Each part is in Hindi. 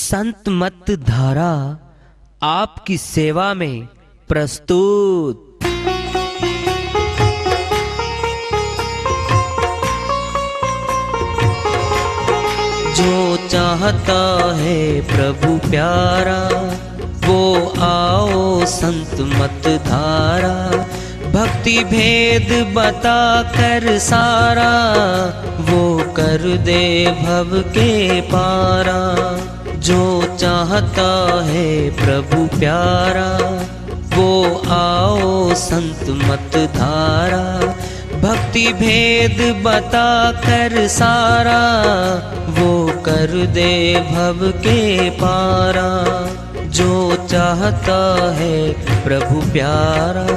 संत मत धारा आपकी सेवा में प्रस्तुत। जो चाहता है प्रभु प्यारा वो आओ संत मत धारा। भक्ति भेद बता कर सारा वो कर दे भव के पारा। जो चाहता है प्रभु प्यारा वो आओ संत मत धारा। भक्ति भेद बता कर सारा वो कर दे भव के पारा। जो चाहता है प्रभु प्यारा।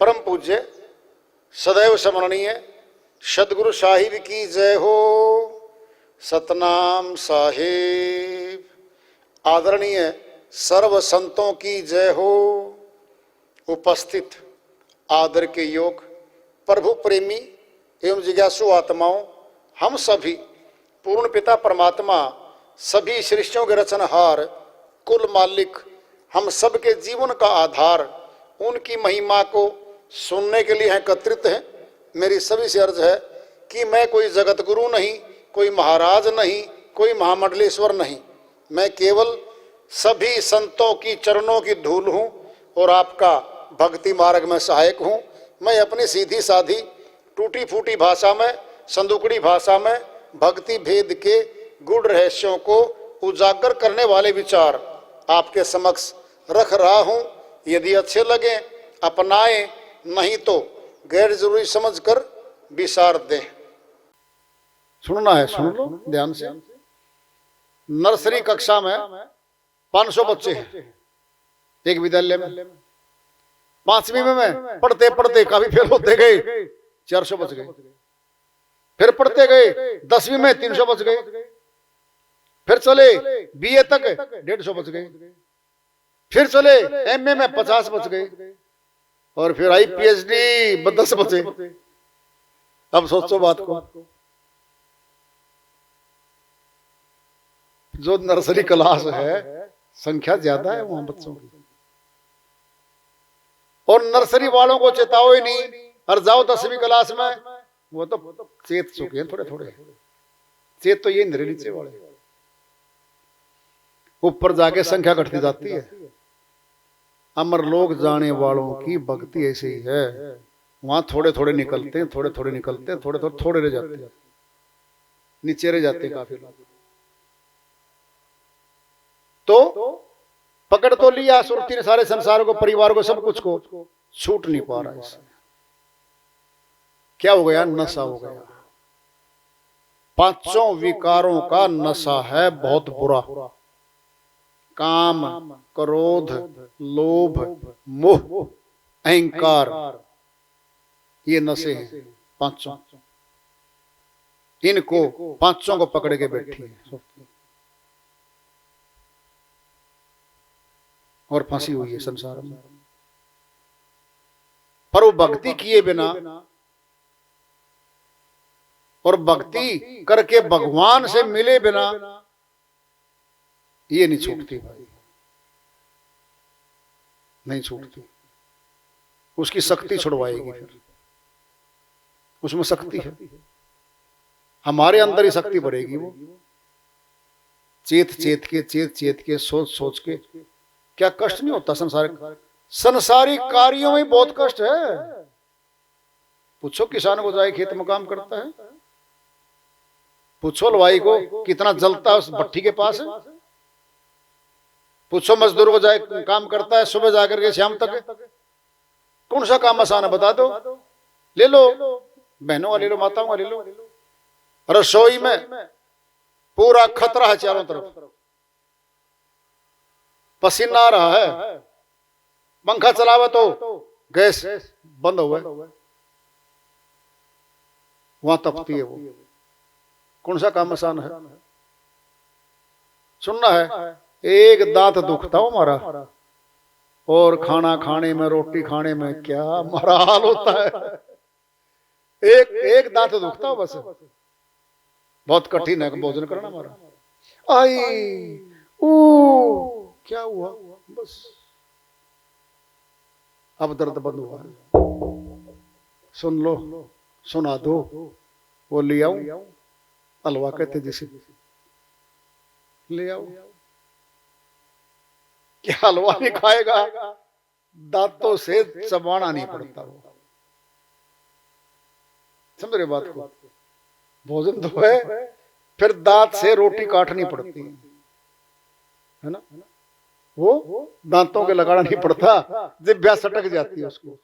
परम पूज्य सदैव स्मरणीय सदगुरु साहिब की जय हो। सतनाम साहिब। आदरणीय सर्व संतों की जय हो। उपस्थित आदर के योग प्रभु प्रेमी एवं जिज्ञासु आत्माओं, हम सभी पूर्ण पिता परमात्मा सभी सृष्टियों के रचनहार कुल मालिक हम सबके जीवन का आधार उनकी महिमा को सुनने के लिए एकत्रित हैं। मेरी सभी से अर्ज है कि मैं कोई जगत गुरु नहीं, कोई महाराज नहीं, कोई महामंडलेश्वर नहीं। मैं केवल सभी संतों की चरणों की धूल हूँ और आपका भक्ति मार्ग में सहायक हूँ। मैं अपनी सीधी साधी टूटी फूटी भाषा में, संदुकड़ी भाषा में भक्ति भेद के गूढ़ रहस्यों को उजागर करने वाले विचार आपके समक्ष रख रहा हूँ। यदि अच्छे लगे अपनाएं, नहीं तो गैर जरूरी समझकर विसार दें। सुनना है, सुन लो ध्यान से। नर्सरी कक्षा में 500 बच्चे हैं एक विद्यालय में। 5वीं में पढ़ते पढ़ते काफी फेल होते गए, 400 बच गए। फिर पढ़ते गए 10वीं में 300 बच गए। फिर चले बीए तक 150 बच गए। फिर चले एमए में 50 बच गए। और फिर आई पीएचडी 10 बचे। अब सोचो बात को, जो नर्सरी क्लास है संख्या ज्यादा है वहां बच्चों की, और नर्सरी वालों को चेताओ ही नहीं और जाओ 10वीं क्लास में। वो तो चेत चुके हैं थोड़े थोड़े। चेत तो ये नीचे वाले, ऊपर जाके संख्या घटती जाती है। अमर लोग जाने वालों की भक्ति ऐसी ही है। वहां थोड़े थोड़े निकलते हैं, थोड़े थोड़े निकलते हैं, थोड़े थोड़े थोड़े रह जाते हैं, नीचे रह जाते हैं काफी लोग। तो पकड़ तो लिया सुरती ने सारे संसार को, परिवार को, सब कुछ को, छूट नहीं पा रहा। इसमें क्या हो गया? नशा हो गया। 5 विकारों का नशा है बहुत बुरा। काम, क्रोध, लोभ, मोह, अहंकार, ये नशे हैं 5। इनको 5 को पकड़ के बैठी है और फंसी हुई है संसार में। पर वो भक्ति किए बिना और भक्ति करके भगवान से मिले बिना ये नहीं छूटती भाई, नहीं छूटती। उसकी शक्ति छुड़वाएगी फिर। उसमें शक्ति है, हमारे अंदर ही शक्ति बढ़ेगी। वो चेत चेत के सोच सोच के क्या कष्ट नहीं होता संसारी कार्यों में बहुत कष्ट है। पूछो किसान को जाए खेत में काम करता है, पूछो हलवाई को कितना जलता है उस भट्टी के पास है, पूछो मजदूर को जाए काम करता है सुबह जाकर के शाम तक, कौन सा काम आसान है बता दो। ले लो, बहनों का ले लो, माताओं का ले लो। रसोई में पूरा खतरा है चारों तरफ, पसीना आ रहा है, पंखा चलावा तो गैस बंद हुआ है, वहां तपती है वो। कौन सा काम आसान है? सुनना है, एक दांत दुखता हो हमारा, और खाना खाने में, रोटी खाने में क्या हमारा हाल होता है। एक एक दांत दुखता हो बस, बहुत कठिन है भोजन करना हमारा। आई ओ क्या हुआ, बस अब दर्द बंद हुआ है। सुन लो, सुना दो, वो ले आऊं, हलवा कहते जिसे, ले आओ। क्या हलवा नहीं खाएगा, दांतों से चबाना नहीं पड़ता वो, समझ रहे बात को। भोजन तो है, फिर दांत से रोटी काटनी पड़ती है ना, वो दांतों के लगाना नहीं पड़ता, जिभ्या सटक जाती है उसको।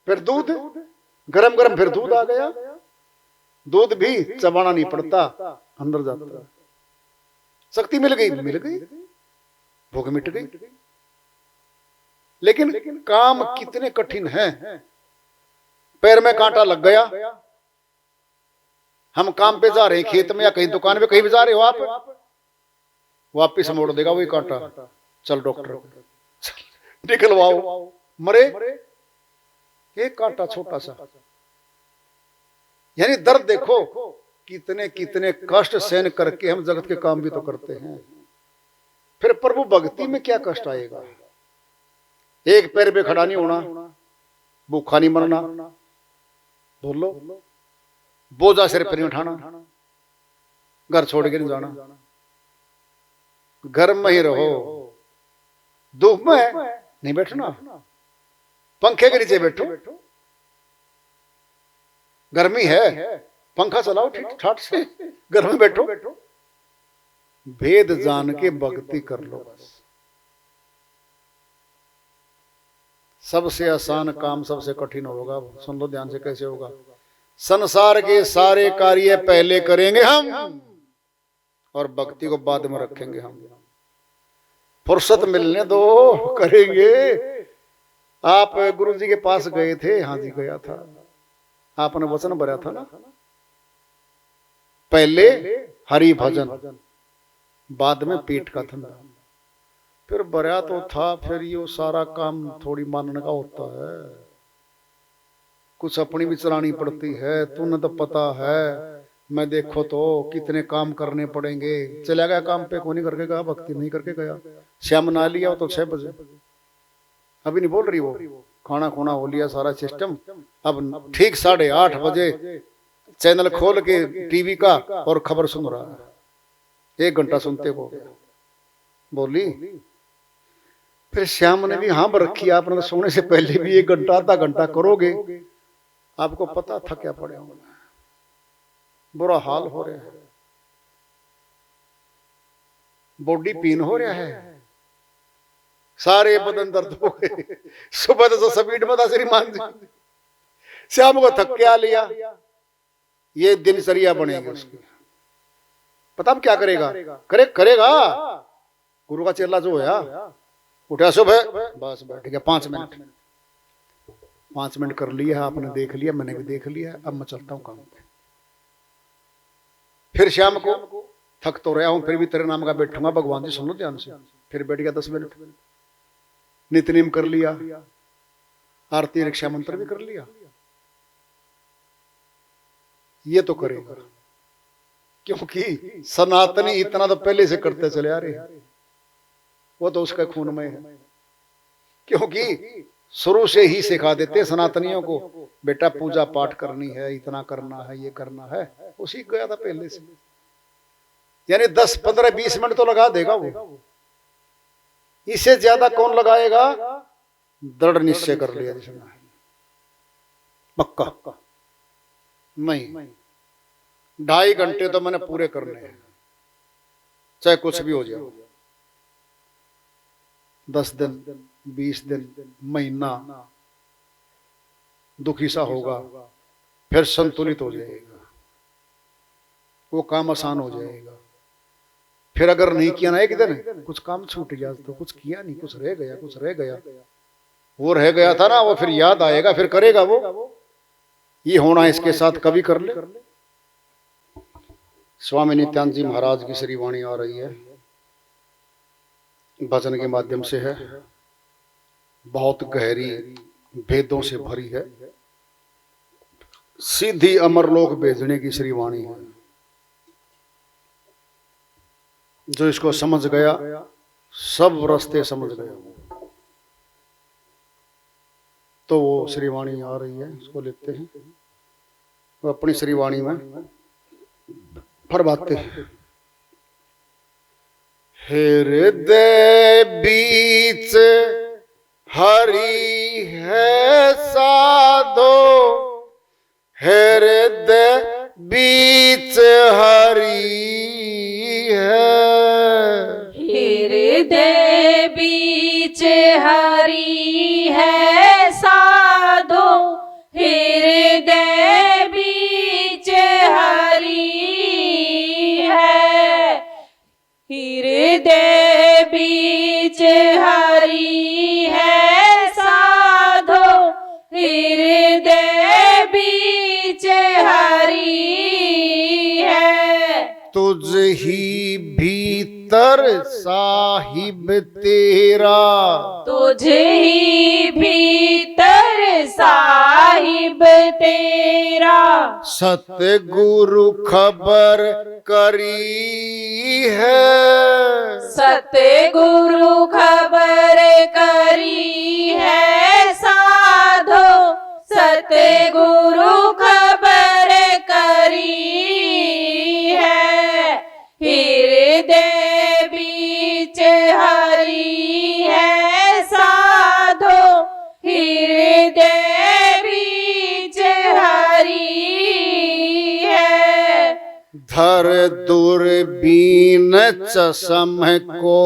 फिर दूध, गरम गरम फिर दूध आ गया, दूध भी चबाना नहीं पड़ता, अंदर जाता है। शक्ति मिल गई, मिल गई, भूख मिट गई। लेकिन काम कितने कठिन है। पैर में कांटा लग गया, हम काम पे जा रहे हैं, खेत में या कहीं दुकान पे, कहीं भी जा रहे हो आप, वापिस मोड़ देगा वही कांटा, चल डॉक्टर निकलवाओ, मरे एक कांटा छोटा सा। यानी दर्द देखो, कितने कितने कष्ट सहन करके हम जगत के काम भी तो करते हैं। फिर प्रभु भक्ति में क्या कष्ट आएगा। एक पैर पे खड़ा नहीं होना, भूखा नहीं मरना, बोलो, बोझा सिर पर नहीं उठाना, घर छोड़ के नहीं जाना, घर में ही रहो, धूप में नहीं बैठना, पंखे के नीचे बैठो, गर्मी है पंखा चलाओ ठीक ठाक से, घर में बैठो, भेद जान के भक्ति कर लो बस। सबसे आसान काम सबसे कठिन होगा। सुन लो ध्यान से, कैसे होगा। संसार के सारे कार्य पहले करेंगे हम, और भक्ति को बाद में रखेंगे हम। फुर्सत मिलने दो, करेंगे। आप गुरु जी के पास गए थे? हाँ जी गया था। आपने वचन भरा था ना, पहले हरि भजन, बाद में पेट का धंधा। फिर भरा तो था, फिर ये सारा काम थोड़ी मानने का होता है, कुछ अपनी भी चलानी पड़ती है। तुम्हें तो पता है, मैं देखो तो कितने काम करने पड़ेंगे। चला गया काम पे, कोई नहीं करके गया, भक्ति नहीं करके गया। श्याम ना लिया तो 6 बजे, अभी नहीं बोल रही वो, खाना खुना हो लिया सारा सिस्टम। अब ठीक 8:30 बजे चैनल खोल के टीवी का और खबर सुन रहा है। 1 घंटा सुनते को बोली। फिर श्याम ने भी हाँ रखी, आपने तो सोने से पहले भी 1 घंटा आधा घंटा करोगे। आपको पता था क्या पड़े होंगे, बुरा हाल हो रहा है, बॉडी पेन हो रहा है, सारे बदन दर्द हो गए। सुबह तो स्पीड में था श्रीमान जी, श्याम को थक के आ लिया। ये दिनचर्या बनेगी उसकी। पता अब क्या करेगा, करेगा। गुरु का चेला जो है, उठा सुबह, बस बैठ गया 5 मिनट, 5 मिनट कर लिया, आपने देख लिया, मैंने भी देख लिया, अब मैं चलता हूं काम पे। फिर शाम को थक तो रहा हूं, फिर भी तेरे नाम का बैठूंगा, भगवान जी सुन लो ध्यान से। फिर बैठ गया 10 मिनट, नित्यनेम कर लिया, आरती रक्षा मंत्र भी कर लिया। ये तो करेगा, क्योंकि सनातनी इतना तो पहले से करते चले आ रहे, वो तो उसका खून में है। क्योंकि शुरू से ही सिखा देते सनातनियों को, बेटा पूजा पाठ करनी है, इतना करना है, ये करना है, वो सीख गया था पहले से। यानी 10, 15, 20 मिनट तो लगा देगा वो, इससे ज्यादा कौन लगाएगा। दृढ़ निश्चय कर लिया जिसने, पक्का नहीं, 2.5 घंटे तो मैंने पूरे करने हैं, चाहे कुछ भी हो जाए। 10 दिन, 20 दिन, महीना दुखी सा होगा, फिर संतुलित हो जाएगा। वो काम आसान हो जाएगा। फिर अगर नहीं किया ना एक दिन कुछ काम छूट गया तो कुछ किया नहीं, कुछ रह गया, वो रह गया था ना, वो फिर याद आएगा, फिर करेगा वो। ये होना इसके साथ कभी कर ले। स्वामी नित्यानंद जी महाराज की श्री वाणी आ रही है, भजन के माध्यम से है, बहुत गहरी भेदों से भरी है, सीधी अमरलोक भेजने की श्री वाणी है। जो इसको समझ गया सब रास्ते समझ गया। तो वो श्रीवाणी आ रही है, इसको लेते हैं, वो अपनी श्रीवाणी में फरमाते हैं। हृदय बीच हरि है साधो, हृदय बीच हरि है, हृदय बीच हरि है साधो, हृदय बीच हरि है, हृदय बीच हरि है साधो, हृदय बीच हरि है। तुझ ही भीतर साहिब तेरा, तुझ ही भीतर साहिब तेरा, सतगुरु खबर करी है, सतगुरु खबर करी है साधो, सतगुरु खबर करी है, हृदय बीच हरि है साधो, हृदय बीच हरि है। धर दूरबीन चश्म को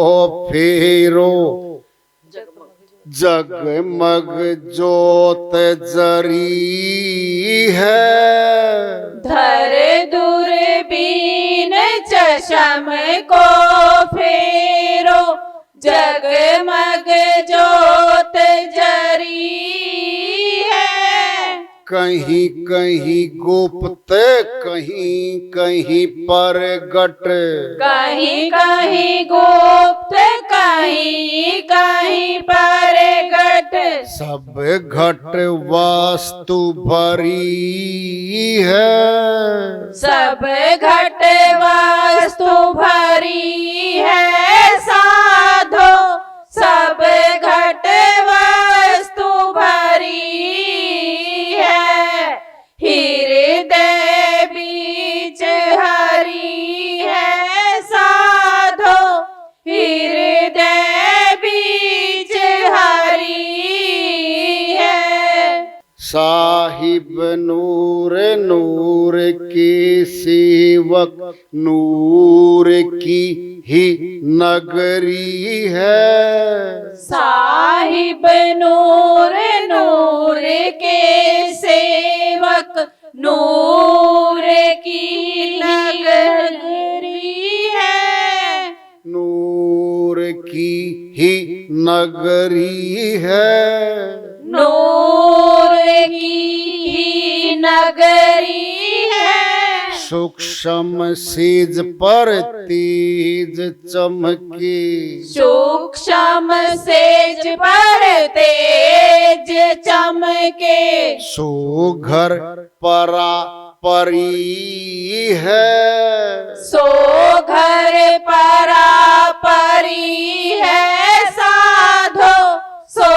फेरो, जगमग जोत जरी है, धर दूरबीन चश्म को फेरो, जगमग जोत जरी है, कहीं कहीं गुप्त कहीं कहीं प्रगट, कहीं कहीं गुप्त कहीं कहीं प्रगट, सब घट वास्तु भरी है, सब घट वास्तु भरी है साधो, सब घट वास्तु भरी है, हृदय बीच हरि है साधो, हृदय बीच हरि है। साहिब नूर नूर के सेवक, नूर की ही नगरी है, साहिब नूर नूर के सेवक, नूर की नगरी है, नूर की ही नगरी है, नूर की ही नगरी है, सूक्ष्म सेज पर तेज चमके, सूक्ष्म सेज पर तेज चमके, सो घर परा परी है, सो घर परा परी है साधो, सो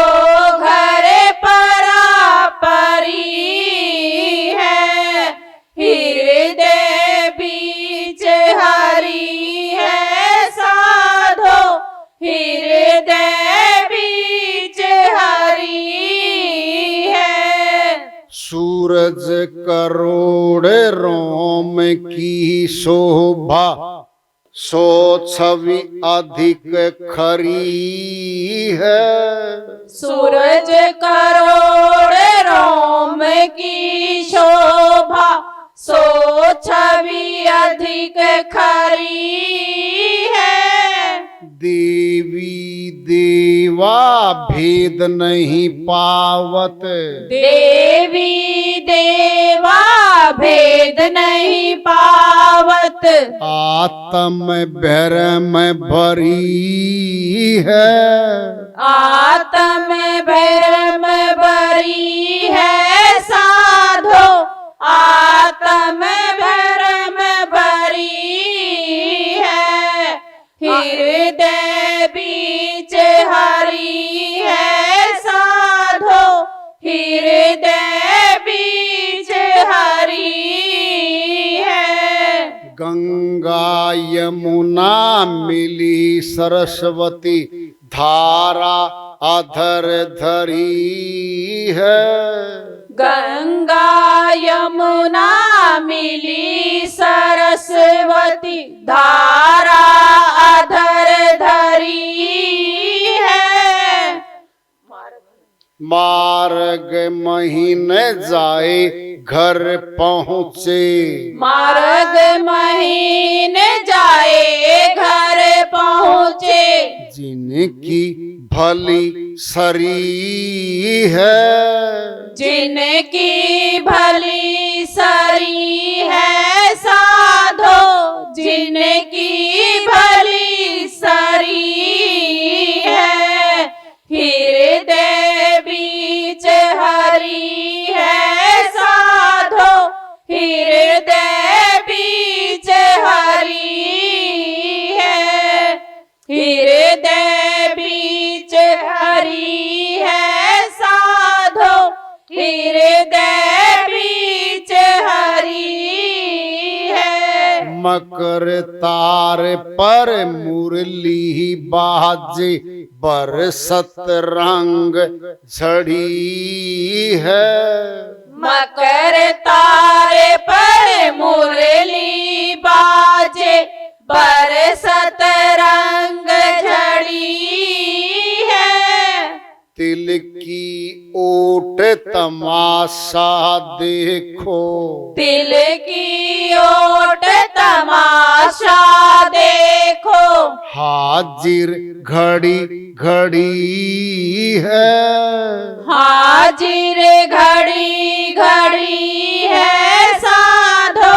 घर परा परी है, हृदय बीच हरि है साधो, हृदय बीच हरि है। सूरज करोड़ रोम की शोभा, सो छवि अधिक खरी है, सूरज करोड़ रोम की शोभा, सो छवि अधिक अधिक खरी है। देवी देवा भेद नहीं पावत, देवी देवा भेद नहीं पावत। आत्म भरम भरी है, आत्म भरम बरी है साधो, आत्म भरम बरी है। हृदय बीच हरि है साधो, हृदय बीच हरि है। गंगा यमुना मिली सरस्वती, धारा अधर धरी है। गंगा यमुना मिली सरस्वती, धारा अधर धरी है। मार्ग महीन जाए घर पहुँचे, मार्ग महीन जाए घर पहुँचे। जिनकी भली सरी है, जिनकी भली सरी है साधो, जिनकी भली सरी है। हृदय बीच हरि है साधो, हृदय बीच हरि है। हृदय बीच हरि है साधो, हृदय बीच हरि है। मकर तार पर मुरली बाजे, बरसत रंग झड़ी है। मकर तारे पर मुरली बाजे, बरसत रंग झड़ी है। तिल की ओट तमाशा देखो, तिल की ओट तमाशा देखो। हाजिर घड़ी घड़ी है, हाजिर घड़ी घड़ी है साधो,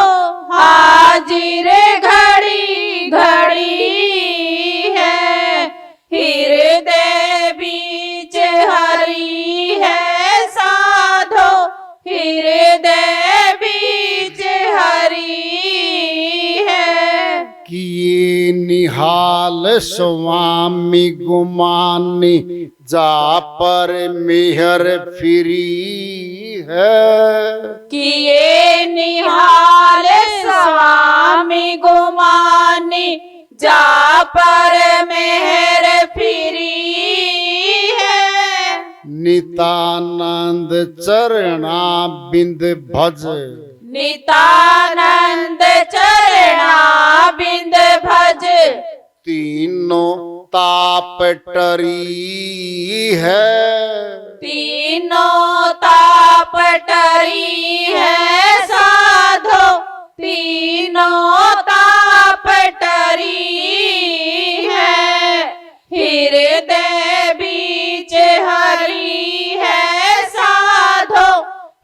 हाजिर घड़ी घड़ी है। हृदय बीच हरि है साधो, हृदय बीच हरि है। किए निहाल स्वामी गुमानी, जा पर मेहर फिरी है। किए निहाल स्वामी गुमानी, जा पर मेहर फिरी है। नितानंद चरणा बिंद भज, नितानंद चरणा बिंद भज। तीनों ताप टरी है, तीनों ताप टरी है साधो, तीनों ताप टरी है। हृदय बीच हरि है साधो,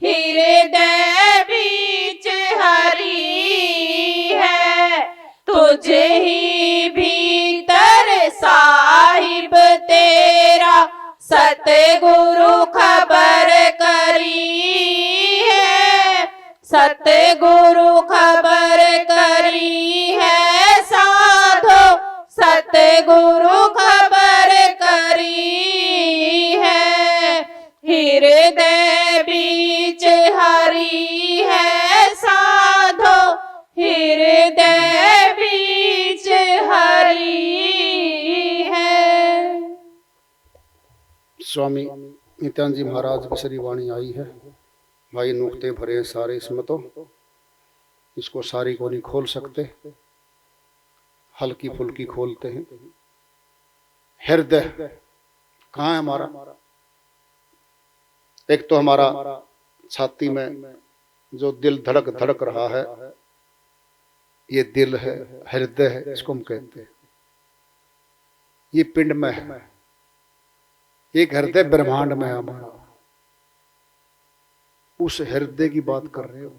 हृदय बीच हरि है। तुझे ही भीतर साहिब तेरा सतगुरु खबर करी है, सतगुरु खबर करी है साधो, सतगुरु खबर करी है। हृदय बीच हरि है साधो, हृदय बीच हरि है। स्वामी नित्यानंद जी महाराज की श्री वाणी आई है। भाई नुक्ते भरे सारे इसमें, तो इसको सारी को नहीं खोल सकते, हल्की फुल्की खोलते हैं। हृदय कहाँ है हमारा? एक तो हमारा छाती में जो दिल धड़क धड़क रहा है, ये दिल है, हृदय है, इसको हम कहते हैं। ये पिंड में है, एक हृदय ब्रह्मांड में है हमारा। उस हृदय की बात कर रहे हो।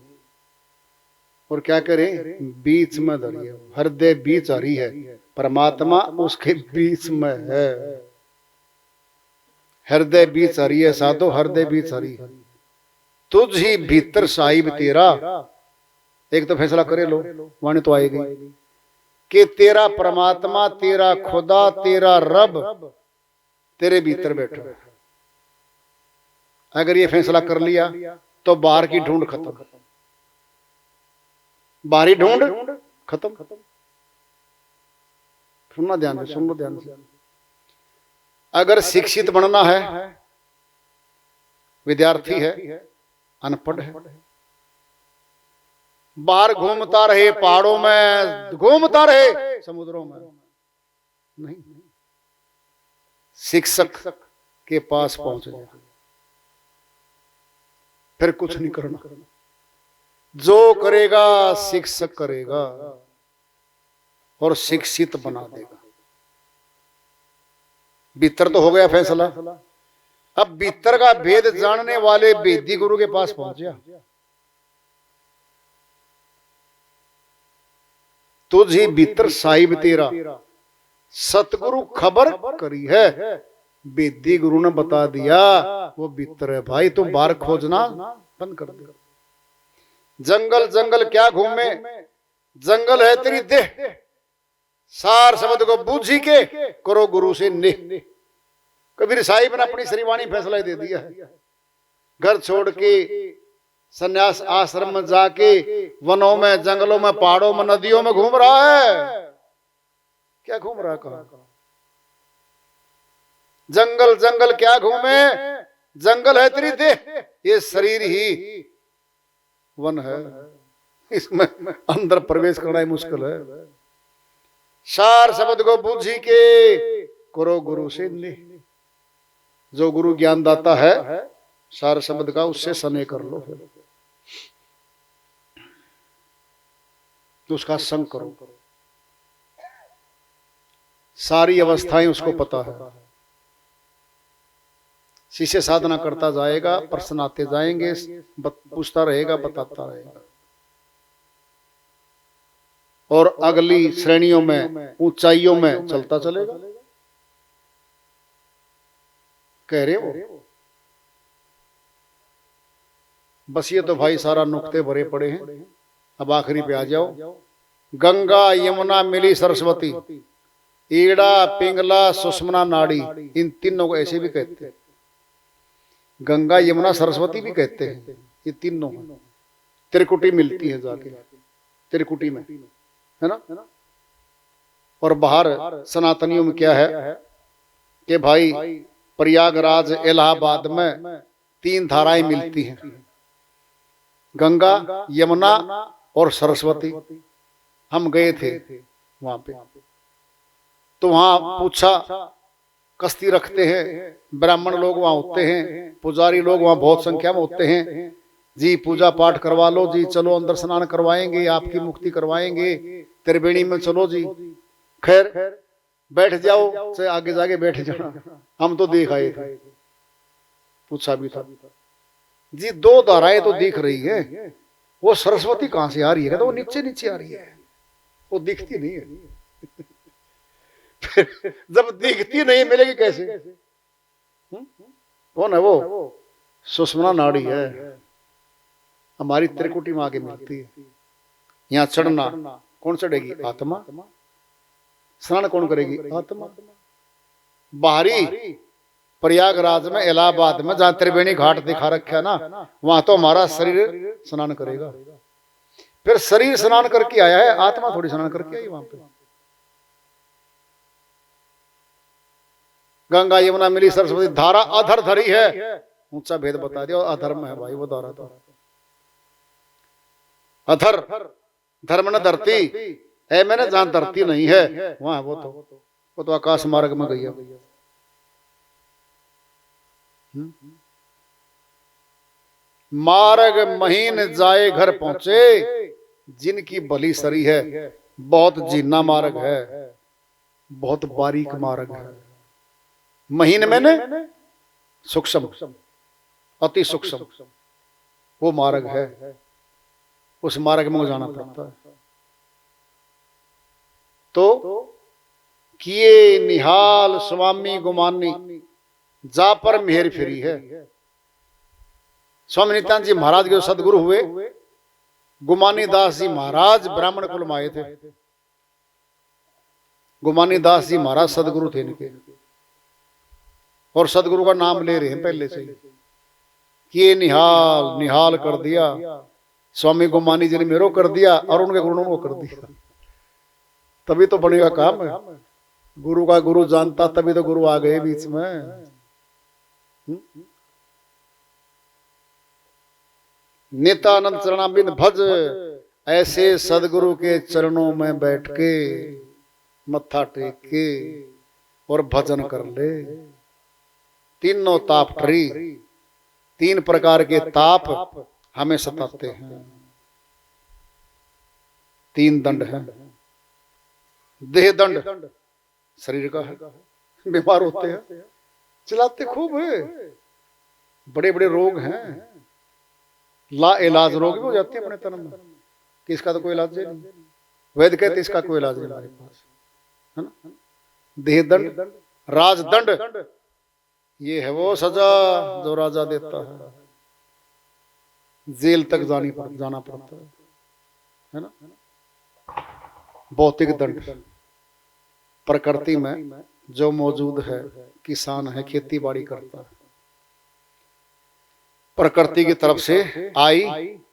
और क्या करें, बीच में धरिए। हृदय बीच हरी है, परमात्मा उसके बीच में है। हृदय बीच हरी है साधो, हृदय बीच हरी है। तुझ ही भीतर साहिब तेरा। एक तो फैसला करे लो, वाणी तो आएगी कि तेरा परमात्मा, तेरा खुदा, तेरा रब तेरे भीतर बैठा। अगर ये फैसला कर लिया तो बाहर की ढूंढ खत्म, बाहरी ढूंढ खत्म। सुनना ध्यान से, सुन लो ध्यान से। अगर शिक्षित बनना है, विद्यार्थी है, अनपढ़ है, बाहर घूमता रहे, पहाड़ों में घूमता रहे, समुद्रों में नहीं, शिक्षक के पास पहुंच जाए, फिर कुछ नहीं करना। जो करेगा शिक्षक करेगा और शिक्षित बना देगा। भीतर तो हो गया फैसला। अब भीतर का भेद जानने वाले वेदी गुरु के पास पहुंचा। तुझे भीतर साहिब तेरा, सतगुरु खबर करी है। वेदी गुरु ने बता दिया वो भीतर है। भाई तुम बाहर खोजना बंद कर दे। जंगल जंगल क्या घूमे, जंगल है तेरी देह। सार शब्द को बूझी के करो गुरु से नेह। कबीर साहिब ने अपनी श्रीवाणी फैसला दे दिया है। घर छोड़ के सन्यास आश्रम में जाके वनों में, जंगलों में, पहाड़ों में, नदियों में घूम रहा है। क्या घूम रहा है? कहा जंगल जंगल क्या घूमे, जंगल है तेरी देह। ये शरीर ही वन है, इसमें अंदर प्रवेश करना ही मुश्किल है। सार शब्द को बूझी के करो गुरु से नेह। जो गुरु ज्ञान दाता है सार शब्द का, उससे स्नेह कर लो, फिर तो उसका संग करो। सारी अवस्थाएं उसको पता है। शिष्य साधना करता जाएगा, प्रश्न आते जाएंगे, पूछता रहेगा, बताता रहेगा, और अगली श्रेणियों में, ऊंचाइयों में चलता चलेगा। कह रहे हो बस ये तो भाई सारा नुक्ते भरे पड़े हैं। अब आखिरी पे आ जाओ। गंगा यमुना मिली सरस्वती, ईड़ा पिंगला सुषमना नाड़ी, इन तीनों को ऐसे भी कहते हैं। गंगा यमुना सरस्वती भी कहते हैं। ये तीनों त्रिकुटी मिलती है जाके, त्रिकुटी में, है ना। और बाहर सनातनियों में क्या है कि भाई प्रयागराज इलाहाबाद में 3 धाराएं मिलती हैं, गंगा, यमुना और सरस्वती। हम गए थे वहां पे, तो वहां पूछा, कश्ती रखते हैं, ब्राह्मण लोग वहां होते हैं, पुजारी लोग वहां बहुत संख्या में होते हैं। जी पूजा पाठ करवा लो जी, चलो अंदर स्नान करवाएंगे, आपकी मुक्ति करवाएंगे, त्रिवेणी में चलो जी। खैर बैठ जाओ, से आगे जाके बैठ जाना। हम तो देख आए थे, पूछा भी था जी, 2 धाराएं तो दिख रही है, वो सरस्वती कहां से आ रही है? कहता वो नीचे नीचे आ रही है, वो दिखती नहीं है। जब दिखती नहीं मिलेगी कैसे? कौन है वो? सुषमना नाड़ी है, हमारी त्रिकुटी में आगे मिलती है। यहाँ चढ़ना कौन चढ़ेगी? आत्मा। स्नान कौन करेगी? आत्मा। बाहरी प्रयागराज में, इलाहाबाद में, जहां त्रिवेणी घाट दिखा रखा ना, वहां तो हमारा शरीर स्नान करेगा। फिर शरीर स्नान करके आया है, आत्मा थोड़ी स्नान करके आई वहां पे। गंगा यमुना मिली सरस्वती, धारा अधर धरी है। ऊंचा भेद बता दिया, अधर्म है भाई वो धारा। तो अधर धर्म न धरती है, मैंने जहां धरती नहीं है वहां वो तो आकाश मार्ग में गई है। मार्ग महीन जाए घर पहुंचे, जिनकी भली सरी है, बहुत जीना मार्ग है, बहुत बारीक मार्ग है। महीन मैंने सूक्ष्म, अति सूक्ष्म वो मार्ग है, उस मार्ग में जाना पड़ता है। तो किए निहाल स्वामी गुमानी, जा पर मेहर फिरी है। स्वामी नित्यानंद जी महाराज के सदगुरु हुए गुमानी दास जी महाराज ब्राह्मण कुल में आए थे। गुमानी दास जी महाराज सदगुरु थे इनके, और सदगुरु का नाम ले रहे हैं पहले से ही। किए निहाल, निहाल कर दिया स्वामी गुमानी जी ने मेरो कर दिया, और उनके गुरु को कर दिया। तभी तो बनेगा काम है। गुरु का गुरु जानता, तभी तो गुरु आ गए बीच में। नित्यानंद चरणाबिंद भज, ऐसे सदगुरु के चरणों में बैठ के मत्था टेक के और भजन कर ले। तीनों ताप टरी, 3 प्रकार के ताप हमें सताते हैं। 3 दंड हैं। देह दंड शरीर का है, बीमार होते हैं, चिल्लाते खूब है, बड़े बड़े रोग हैं, ला इलाज रोग भी हो जाते हैं अपने तन में, कि इसका तो कोई इलाज नहीं। वैद्य कहते इसका कोई इलाज नहीं हमारे पास, है ना। देह दंड, राजदंड, ये है वो सजा जो राजा देता है, जेल तक जाना पड़ता है ना। भौतिक दंड, प्रकृति में जो मौजूद है, किसान है, खेती बाड़ी करता है, प्रकृति की तरफ से आई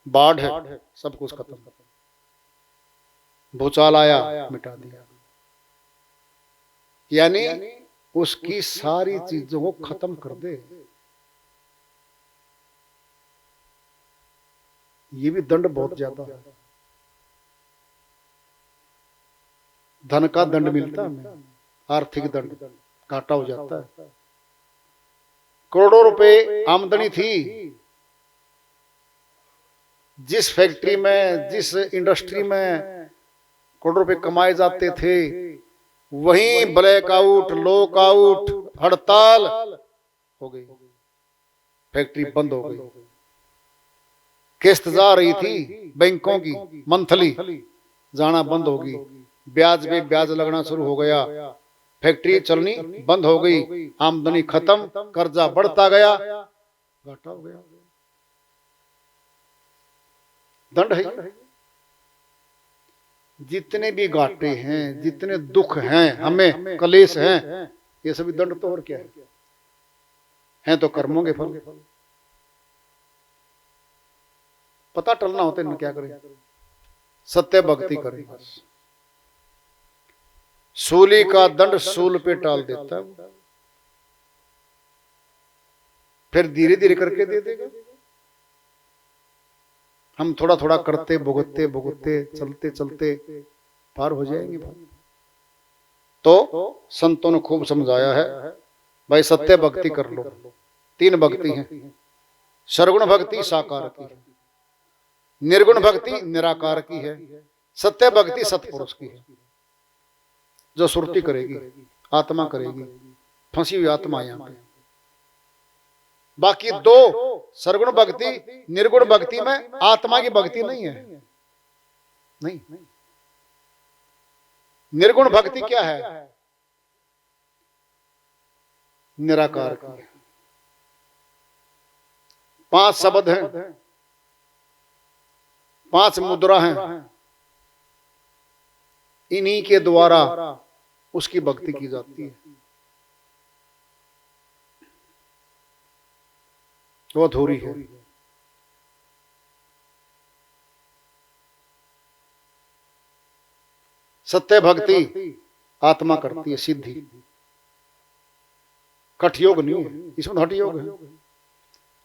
बाढ़ है, सब कुछ खत्म। भूचाल आया, मिटा दिया, यानी उसकी सारी चीजों को खत्म कर दे। ये भी दंड बहुत ज्यादा है। धन का दंड मिलता है, आर्थिक दंड, घाटा हो जाता है। करोड़ों रुपए आमदनी थी, जिस फैक्ट्री में, जिस इंडस्ट्री में करोड़ों रुपए कमाए जाते थे, वहीं ब्लैकआउट, लॉकआउट, हड़ताल हो गई, फैक्ट्री बंद हो गई। किस्त जा रही थी बैंकों की, मंथली जाना बंद होगी, ब्याज पे ब्याज लगना शुरू हो गया, फैक्ट्री चलनी बंद हो गई, आमदनी खत्म, कर्जा बढ़ता गया, घाटा हो गया। दंड है। जितने भी घाटे हैं, जितने दुख हैं, हमें कलेश हैं, ये सभी दंड तो और क्या है तो कर्मों के फल। पता टलना होता है, क्या करें, सत्य भक्ति करें बस। सूली का दंड सूल पे टाल देता है, फिर धीरे धीरे करके दे देगा। हम थोड़ा थोड़ा करते, भुगतते भुगतते, चलते चलते पार हो जाएंगे। तो संतों ने खूब समझाया है, भाई सत्य भक्ति कर लो। 3 भक्ति हैं, सरगुण भक्ति साकार की है, निर्गुण भक्ति निराकार की है, सत्य भक्ति सत्पुरुष की है, जो सुरती करेगी, आत्मा करेगी, फंसी हुई आत्मा यहाँ पे। बाकी 2 सरगुण भक्ति, निर्गुण भक्ति में आत्मा की भक्ति नहीं है। नहीं, निर्गुण भक्ति क्या है? निराकार की। 5 शब्द हैं, 5 मुद्रा हैं, इन्हीं के द्वारा उसकी भक्ति की जाती है। वो अधूरी है। सत्य भक्ति आत्मा करती है, सिद्धि। कठ योग नहीं है, इसमें हठ योग है।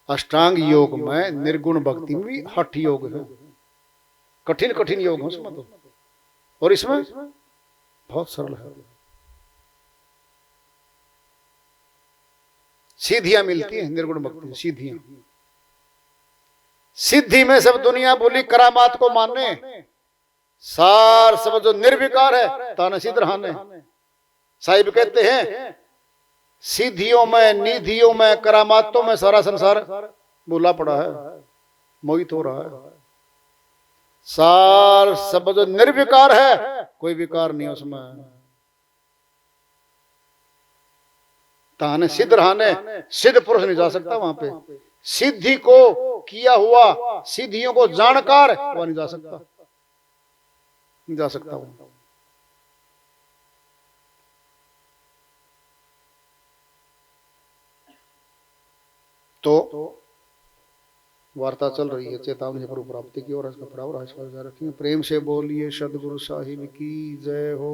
अष्टांग योग में, निर्गुण भक्ति में भी हठ योग है, कठिन कठिन योग है उसमें तो, और इसमें बहुत सरल है। सीधियां मिलती हैं निर्गुण भक्ति, सीधियां। सिद्धि में सब दुनिया बोली करामात को मानने, सार सब जो निर्विकार है ताने सिद्ध रहने। साहिब कहते हैं सिद्धियों में, निधियों में, करामातों में सारा संसार भूला पड़ा है, मोहित हो रहा है। सार सब जो निर्विकार है, कोई विकार नहीं उसमें। ताने सिद्ध रहने, सिद्ध पुरुष नहीं जा सकता वहां पे। सिद्धि को किया हुआ, सिद्धियों को जानकार वह नहीं जा सकता, नहीं जा सकता वो। तो वार्ता चल रही है चेतावनी से प्रभु प्राप्ति की और इसका पड़ाव रखेंगे। प्रेम से बोलिए सदगुरु साहिब की जय हो।